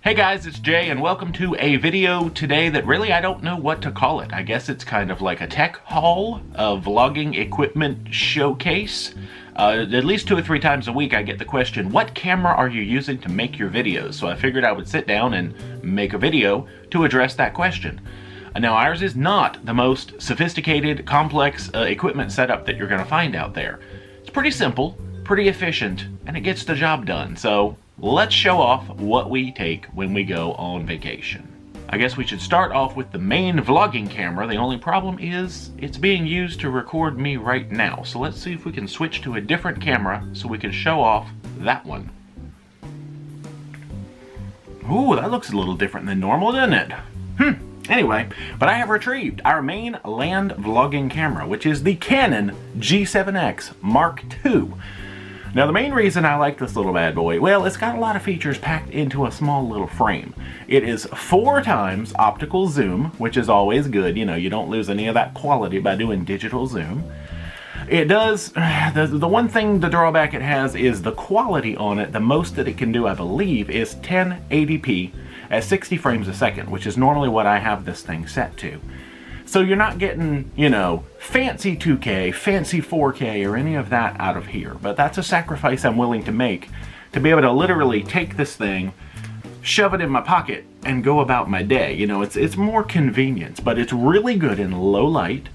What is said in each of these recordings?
Hey guys, it's Jay and welcome to a video today that really I don't know what to call it. I guess it's kind of like a tech haul, a vlogging equipment showcase. At least 2 or 3 times a week I get the question, what camera are you using to make your videos? So I figured I would sit down and make a video to address that question. Now ours is not the most sophisticated, complex equipment setup that you're going to find out there. It's pretty simple, pretty efficient, and it gets the job done. So let's show off what we take when we go on vacation. I guess we should start off with the main vlogging camera. The only problem is it's being used to record me right now. So let's see if we can switch to a different camera so we can show off that one. Ooh, that looks a little different than normal, doesn't it? Anyway, but I have retrieved our main land vlogging camera, which is the Canon G7X Mark II. Now the main reason I like this little bad boy, well, it's got a lot of features packed into a small little frame. It is 4 times optical zoom, which is always good. You know, you don't lose any of that quality by doing digital zoom. It does, the one thing, the drawback it has is the quality on it. The most that it can do, I believe, is 1080p at 60 frames a second, which is normally what I have this thing set to. So you're not getting, you know, fancy 2K, fancy 4K, or any of that out of here. But that's a sacrifice I'm willing to make to be able to literally take this thing, shove it in my pocket, and go about my day. You know, it's more convenience, but it's really good in low light.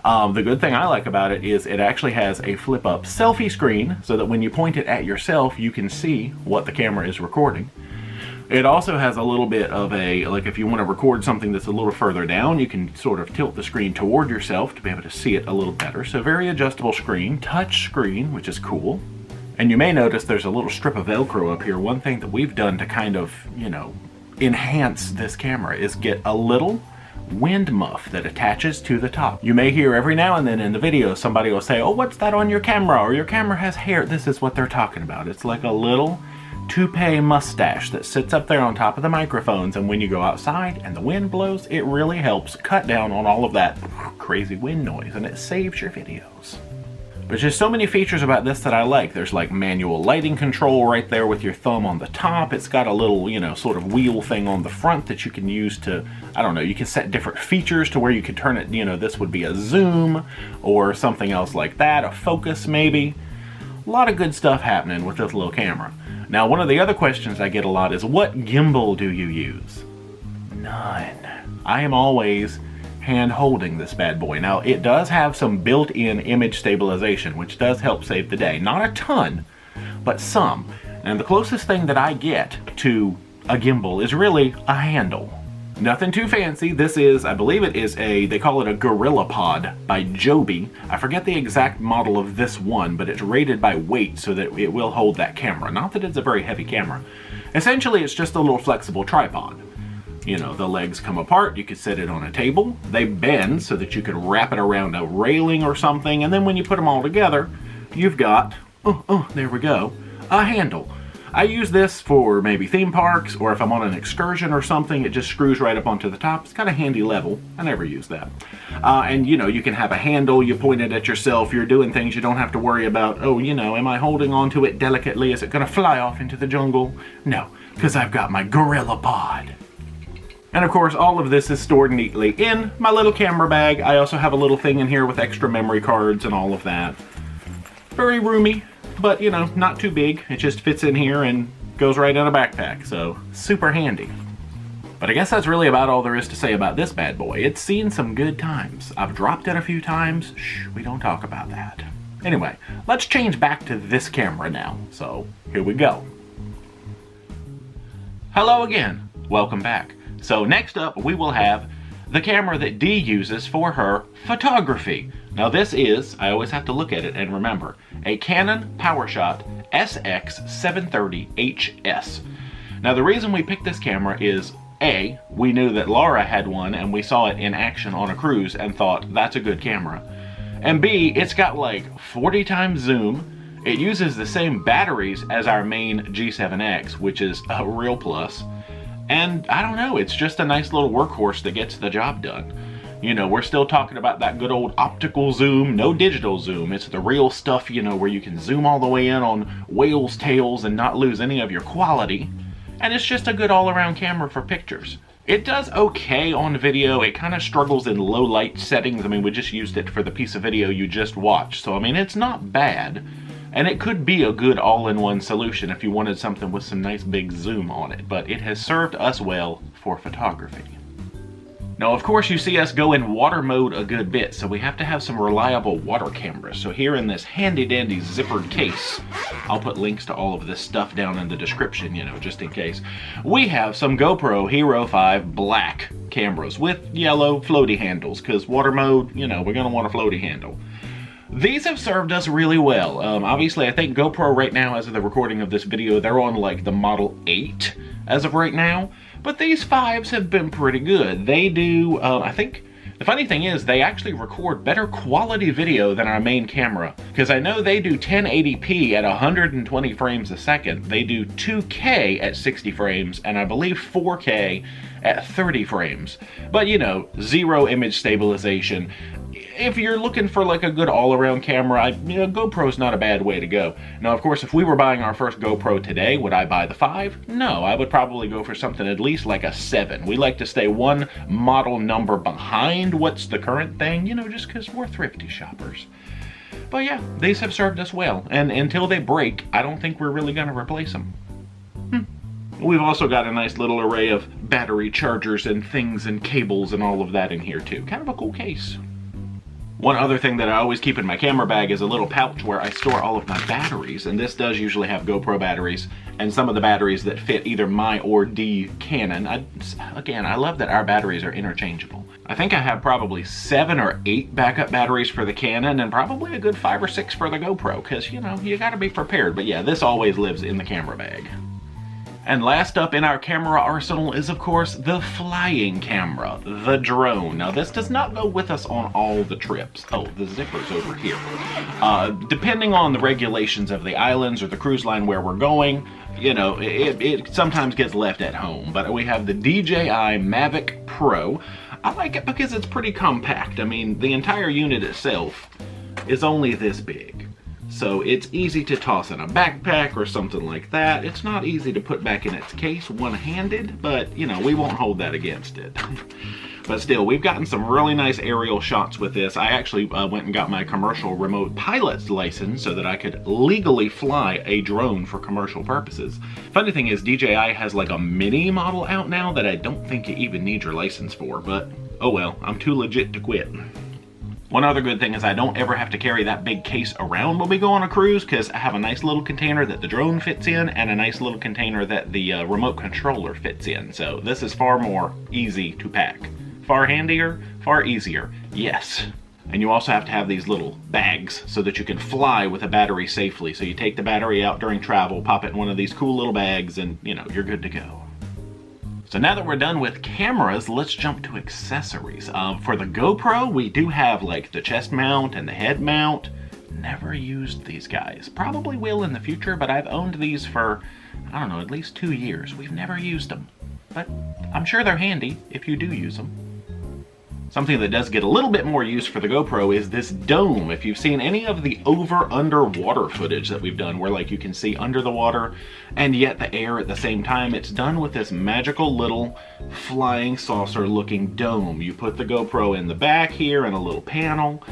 The good thing I like about it is it actually has a flip-up selfie screen so that when you point it at yourself, you can see what the camera is recording. It also has a little bit of a, like if you want to record something that's a little further down, you can sort of tilt the screen toward yourself to be able to see it a little better. So very adjustable screen, touch screen, which is cool. And you may notice there's a little strip of Velcro up here. One thing that we've done to kind of, you know, enhance this camera is get a little wind muff that attaches to the top. You may hear every now and then in the video somebody will say, oh, what's that on your camera? Or your camera has hair. This is what they're talking about. It's like a little toupee mustache that sits up there on top of the microphones, and when you go outside and the wind blows, it really helps cut down on all of that crazy wind noise, and it saves your videos. There's just so many features about this that I like. There's like manual lighting control right there with your thumb on the top. It's got a little, you know, sort of wheel thing on the front that you can use to, I don't know, you can set different features to where you can turn it, you know, this would be a zoom or something else like that, a focus maybe. A lot of good stuff happening with this little camera. Now, one of the other questions I get a lot is, what gimbal do you use? None. I am always hand holding this bad boy. Now, it does have some built-in image stabilization, which does help save the day. Not a ton, but some. And the closest thing that I get to a gimbal is really a handle. Nothing too fancy. This is, I believe it is they call it a Gorilla Pod by Joby. I forget the exact model of this one, but it's rated by weight so that it will hold that camera. Not that it's a very heavy camera. Essentially, it's just a little flexible tripod. You know, the legs come apart, you could set it on a table. They bend so that you could wrap it around a railing or something, and then when you put them all together, you've got, there we go, a handle. I use this for maybe theme parks, or if I'm on an excursion or something, it just screws right up onto the top. It's got a handy level. I never use that. And you know, you can have a handle, you point it at yourself, you're doing things you don't have to worry about, oh, you know, am I holding onto it delicately? Is it gonna fly off into the jungle? No, because I've got my Gorilla Pod. And of course, all of this is stored neatly in my little camera bag. I also have a little thing in here with extra memory cards and all of that. Very roomy. But, you know, not too big. It just fits in here and goes right in a backpack, so super handy. But I guess that's really about all there is to say about this bad boy. It's seen some good times. I've dropped it a few times. Shh, we don't talk about that. Anyway, let's change back to this camera now. So, here we go. Hello again. Welcome back. So next up, we will have the camera that Dee uses for her photography. Now this is, I always have to look at it and remember, a Canon PowerShot SX730HS. Now the reason we picked this camera is, A, we knew that Laura had one and we saw it in action on a cruise and thought, that's a good camera. And B, it's got like 40 times zoom. It uses the same batteries as our main G7X, which is a real plus. And I don't know, it's just a nice little workhorse that gets the job done. You know, we're still talking about that good old optical zoom, no digital zoom. It's the real stuff, you know, where you can zoom all the way in on whales' tails and not lose any of your quality. and it's just a good all-around camera for pictures. It does okay on video. It kind of struggles in low light settings. I mean, we just used it for the piece of video you just watched, so I mean, it's not bad. And it could be a good all-in-one solution if you wanted something with some nice big zoom on it, but it has served us well for photography. Now, of course, you see us go in water mode a good bit, so we have to have some reliable water cameras. So here in this handy-dandy zippered case, I'll put links to all of this stuff down in the description, you know, just in case. We have some GoPro Hero 5 black cameras with yellow floaty handles, because water mode, you know, we're going to want a floaty handle. These have served us really well. Obviously, I think GoPro right now, as of the recording of this video, they're on like the Model 8 as of right now. But these 5s have been pretty good. They do, I think, the funny thing is they actually record better quality video than our main camera. Because I know they do 1080p at 120 frames a second. They do 2K at 60 frames, and I believe 4K at 30 frames. But you know, zero image stabilization. If you're looking for like a good all-around camera, you know, GoPro's not a bad way to go. Now, of course, if we were buying our first GoPro today, would I buy the 5? No, I would probably go for something at least like a 7. We like to stay one model number behind what's the current thing, you know, just because we're thrifty shoppers. But yeah, these have served us well, and until they break, I don't think we're really going to replace them. We've also got a nice little array of battery chargers and things and cables and all of that in here too. Kind of a cool case. One other thing that I always keep in my camera bag is a little pouch where I store all of my batteries, and this does usually have GoPro batteries and some of the batteries that fit either my or D Canon. Again, I love that our batteries are interchangeable. I think I have probably 7 or 8 backup batteries for the Canon and probably a good 5 or 6 for the GoPro, because, you know, you gotta be prepared. But yeah, this always lives in the camera bag. And last up in our camera arsenal is, of course, the flying camera, the drone. Now, this does not go with us on all the trips. Oh, the zipper's over here. Depending on the regulations of the islands or the cruise line where we're going, you know, it sometimes gets left at home. But we have the DJI Mavic Pro. I like it because it's pretty compact. I mean, the entire unit itself is only this big. So it's easy to toss in a backpack or something like that. It's not easy to put back in its case one-handed, but you know, we won't hold that against it. But still, we've gotten some really nice aerial shots with this. I actually went and got my commercial remote pilot's license so that I could legally fly a drone for commercial purposes. Funny thing is, DJI has like a mini model out now that I don't think you even need your license for, but oh well, I'm too legit to quit. One other good thing is I don't ever have to carry that big case around when we go on a cruise, because I have a nice little container that the drone fits in and a nice little container that the remote controller fits in. So this is far more easy to pack. Far handier, far easier, yes. And you also have to have these little bags so that you can fly with a battery safely. So you take the battery out during travel, pop it in one of these cool little bags, and you know, you're good to go. So now that we're done with cameras, let's jump to accessories. For the GoPro, we do have like the chest mount and the head mount. Never used these guys. Probably will in the future, but I've owned these for, I don't know, at least 2 years. We've never used them, but I'm sure they're handy if you do use them. Something that does get a little bit more use for the GoPro is this dome. If you've seen any of the over-underwater footage that we've done, where like you can see under the water and yet the air at the same time, it's done with this magical little flying saucer looking dome. You put the GoPro in the back here in a little panel,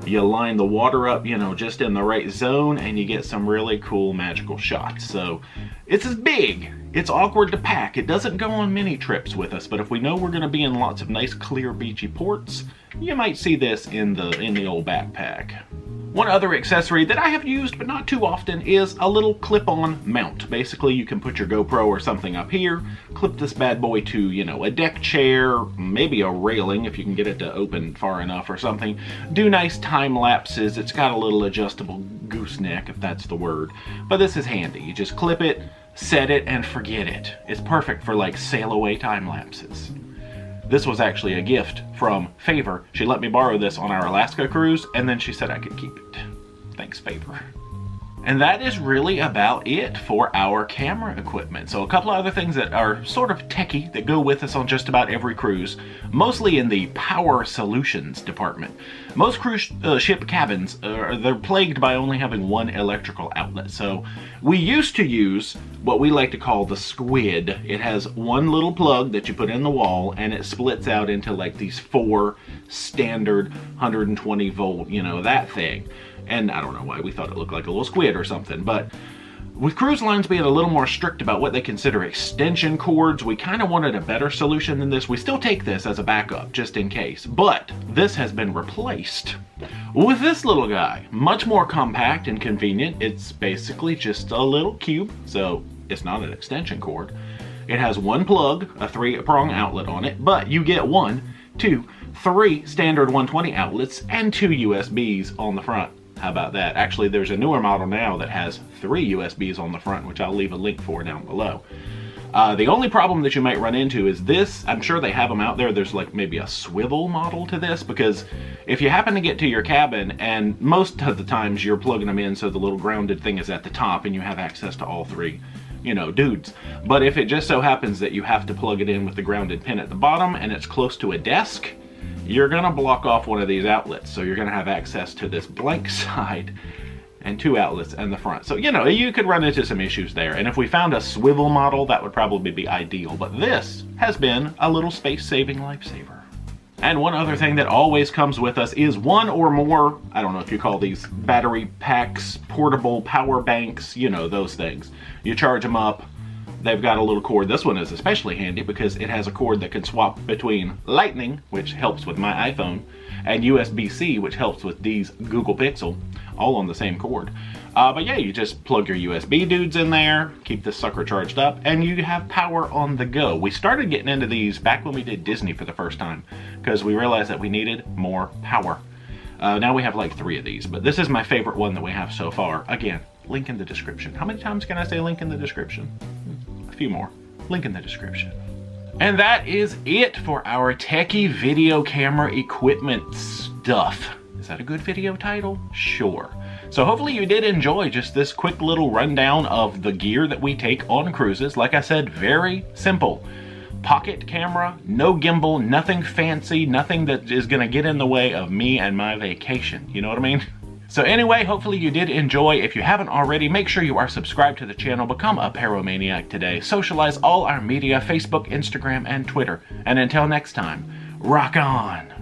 you line the water up, you know, just in the right zone, and you get some really cool magical shots. So it's as big. It's awkward to pack. It doesn't go on many trips with us, but if we know we're going to be in lots of nice, clear, beachy ports, you might see this in the old backpack. One other accessory that I have used, but not too often, is a little clip-on mount. Basically, you can put your GoPro or something up here, clip this bad boy to, you know, a deck chair, maybe a railing if you can get it to open far enough or something. Do nice time lapses. It's got a little adjustable gooseneck, if that's the word. But this is handy. You just clip it, set it, and forget it. It's perfect for like sail away time lapses. This was actually a gift from Favor. She let me borrow this on our Alaska cruise, and then she said I could keep it. Thanks, Favor. And that is really about it for our camera equipment. So a couple of other things that are sort of techie that go with us on just about every cruise, mostly in the power solutions department. Most cruise ship cabins, they're plagued by only having one electrical outlet. So we used to use what we like to call the squid. It has one little plug that you put in the wall, and it splits out into like these 4 standard 120 volt, you know, that thing. And I don't know why we thought it looked like a little squid or something, but with cruise lines being a little more strict about what they consider extension cords, we kind of wanted a better solution than this. We still take this as a backup, just in case, but this has been replaced with this little guy. Much more compact and convenient. It's basically just a little cube, so it's not an extension cord. It has one plug, a 3-prong outlet on it, but you get 1, 2, 3 standard 120 outlets and 2 USBs on the front. How about that? Actually, there's a newer model now that has 3 USBs on the front, which I'll leave a link for down below. The only problem that you might run into is this. I'm sure they have them out there. There's like maybe a swivel model to this, because if you happen to get to your cabin, and most of the times you're plugging them in so the little grounded thing is at the top and you have access to all 3, you know, dudes. But if it just so happens that you have to plug it in with the grounded pin at the bottom and it's close to a desk, you're gonna block off one of these outlets. So you're gonna have access to this blank side and 2 outlets in the front. So, you know, you could run into some issues there. And if we found a swivel model, that would probably be ideal. But this has been a little space-saving lifesaver. And one other thing that always comes with us is 1 or more, I don't know if you call these battery packs, portable power banks, you know, those things. You charge them up. They've got a little cord. This one is especially handy because it has a cord that can swap between Lightning, which helps with my iPhone, and USB-C, which helps with Dee's Google Pixel, all on the same cord. But yeah, you just plug your USB dudes in there, keep this sucker charged up, and you have power on the go. We started getting into these back when we did Disney for the first time, because we realized that we needed more power. Now we have like 3 of these, but this is my favorite one that we have so far. Again, link in the description. How many times can I say link in the description? A few more. Link in the description. And that is it for our techie video camera equipment stuff. Is that a good video title? Sure. So hopefully you did enjoy just this quick little rundown of the gear that we take on cruises. Like I said, very simple. Pocket camera, no gimbal, nothing fancy, nothing that is gonna get in the way of me and my vacation. You know what I mean? So anyway, hopefully you did enjoy. If you haven't already, make sure you are subscribed to the channel. Become a Paromaniac today. Socialize all our media, Facebook, Instagram, and Twitter. And until next time, rock on.